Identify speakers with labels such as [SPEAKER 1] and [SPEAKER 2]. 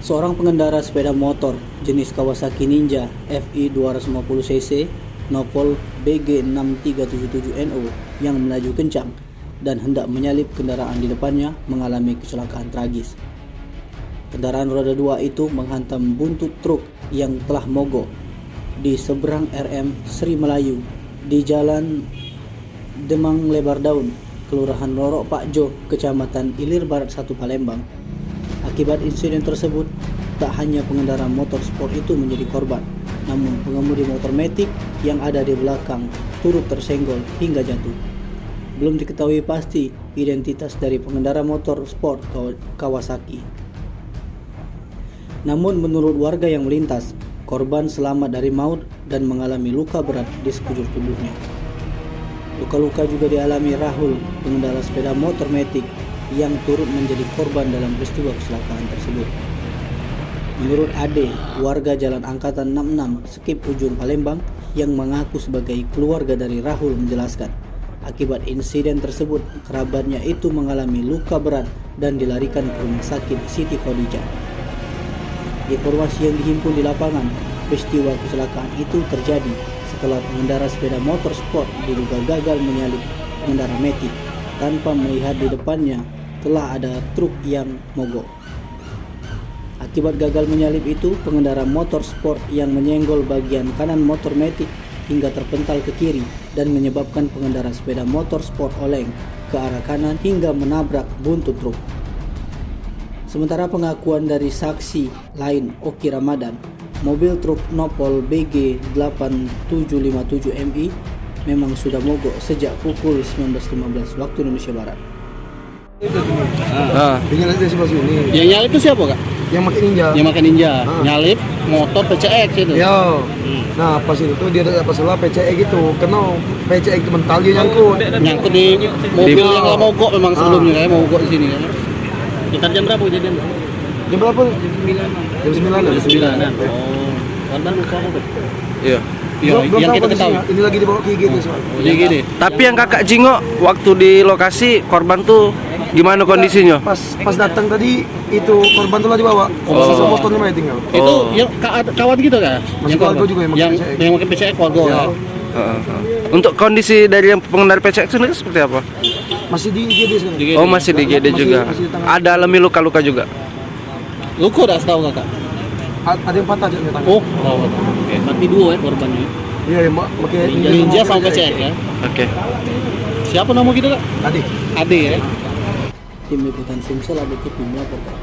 [SPEAKER 1] Seorang pengendara sepeda motor jenis Kawasaki Ninja FI 250cc Nopol BG6377NO yang melaju kencang dan hendak menyalip kendaraan di depannya mengalami kecelakaan tragis. Kendaraan roda 2 itu menghantam buntut truk yang telah mogok di seberang RM Sri Melayu di Jalan Demang Lebar Daun, Kelurahan Lorok Pakjo, Kecamatan Ilir Barat 1 Palembang. Akibat insiden tersebut, tak hanya pengendara motor sport itu menjadi korban, namun pengemudi motor metik yang ada di belakang turut tersenggol hingga jatuh. Belum diketahui pasti identitas dari pengendara motor sport Kawasaki. Namun menurut warga yang melintas, korban selamat dari maut dan mengalami luka berat di sekujur tubuhnya. Luka-luka juga dialami Rahul, pengendara sepeda motor metik yang turut menjadi korban dalam peristiwa kecelakaan tersebut. Menurut Ade, warga Jalan Angkatan 66 Skip Ujung Palembang yang mengaku sebagai keluarga dari Rahul menjelaskan, akibat insiden tersebut kerabatnya itu mengalami luka berat dan dilarikan ke rumah sakit Siti Khadijah. Informasi yang dihimpun di lapangan, peristiwa kecelakaan itu terjadi setelah pengendara sepeda motor sport diduga gagal menyalip pengendara metik tanpa melihat di depannya telah ada truk yang mogok. Akibat gagal menyalip itu, pengendara motor sport yang menyenggol bagian kanan motor metik hingga terpental ke kiri dan menyebabkan pengendara sepeda motor sport oleng ke arah kanan hingga menabrak buntut truk. Sementara pengakuan dari saksi lain, Oki Ramadan, mobil truk Nopol BG8757MI memang sudah mogok sejak pukul 19.15 waktu Indonesia Barat.
[SPEAKER 2] Nyalip dari sebelah sini.
[SPEAKER 3] Yang nyalip itu siapa, Kak?
[SPEAKER 2] Yang pakai ninja.
[SPEAKER 3] Yang makan ninja. Nyalip motor PCX itu.
[SPEAKER 2] Yo. Nah pas itu dia ada masalah PCX gitu. Kena PCX itu mental dia nyangkut.
[SPEAKER 3] Nyangkut di mobil yang lama mogok memang sebelumnya kayak mogok di sini kan. Kita jam berapa kejadian?
[SPEAKER 2] Jam berapa? Jam 9.
[SPEAKER 3] Jam 9. Oh. Korban luka apa, Pak?
[SPEAKER 4] Iya.
[SPEAKER 3] Iya, yang kita ketahui.
[SPEAKER 2] Ini lagi dibawa ke IGD soalnya.
[SPEAKER 3] Jadi gini.
[SPEAKER 4] Tapi yang kakak jingok waktu di lokasi korban tuh gimana kondisinya?
[SPEAKER 2] Pas datang tadi itu korban tuh lagi bawa. Sisa motornya masih tinggal.
[SPEAKER 3] Itu yang kawan gitu kan?
[SPEAKER 2] Masih keluarga juga yang pakai PCX.
[SPEAKER 3] Yang pakai PCX keluarga.
[SPEAKER 2] Ya.
[SPEAKER 4] Untuk kondisi dari yang pengendara PCX sendiri seperti apa?
[SPEAKER 2] Masih di IGD sekarang.
[SPEAKER 4] Oh masih di GD juga.
[SPEAKER 2] masih di tangan.
[SPEAKER 4] Ada alami luka-luka juga.
[SPEAKER 3] Luka udah setahu Kakak?
[SPEAKER 2] Ada yang patah jadinya tangan.
[SPEAKER 3] Oh, oke. Berarti dua ya korbannya.
[SPEAKER 2] Iya, pakai
[SPEAKER 3] Ninja sama PCX ya.
[SPEAKER 4] Oke.
[SPEAKER 3] Siapa nama kita, Kak?
[SPEAKER 2] Adik.
[SPEAKER 3] Ade ya.
[SPEAKER 1] Tim Liputan Sumsel, Ade Kipi melaporkan.